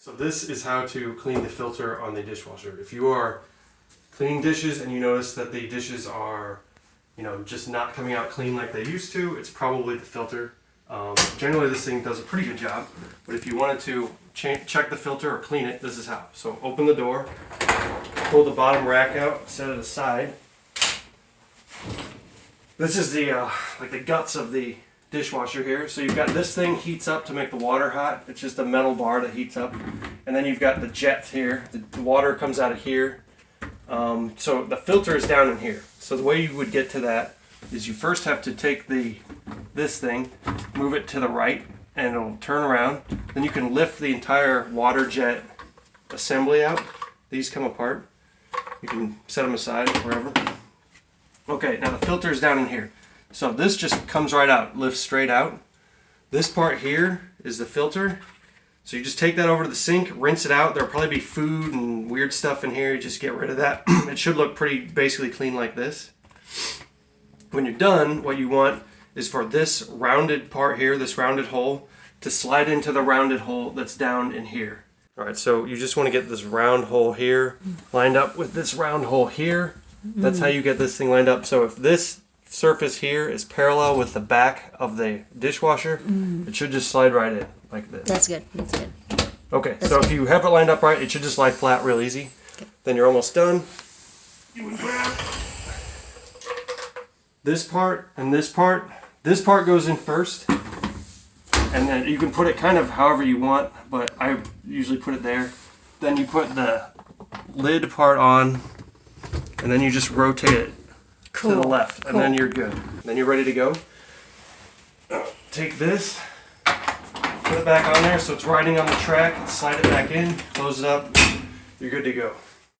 So this is how to clean the filter on the dishwasher. If you are cleaning dishes and you notice that the dishes are, just not coming out clean like they used to, it's probably the filter. Generally this thing does a pretty good job, but if you wanted to check the filter or clean it, this is how. So open the door, pull the bottom rack out, set it aside. This is the like the guts of the dishwasher here. So you've got this thing heats up to make the water hot. It's just a metal bar that heats up, and then you've got the jets here. The water comes out of here. So the filter is down in here. So the way you would get to that is you first have to take this thing, move it to the right, and it'll turn around. Then you can lift the entire water jet assembly out. These come apart. You can set them aside wherever. Okay, now the filter is down in here. So this just comes right out, lifts straight out. This part here is the filter. So you just take that over to the sink, rinse it out. There'll probably be food and weird stuff in here. You just get rid of that. It should look pretty basically clean like this. When you're done, what you want is for this rounded part here, this rounded hole, to slide into the rounded hole that's down in here. All right, so you just want to get this round hole here lined up with this round hole here. That's how you get this thing lined up. So if this surface here is parallel with the back of the dishwasher, it should just slide right in like this. That's good. That's good. Okay, so if you have it lined up right, it should just lie flat real easy. Okay. Then you're almost done. You would grab this part and this part. This part goes in first, and then you can put it kind of however you want, but I usually put it there. Then you put the lid part on, and then you just rotate it to the left, and then you're good. Then you're ready to go. Take this, put it back on there so it's riding on the track, slide it back in, close it up, you're good to go.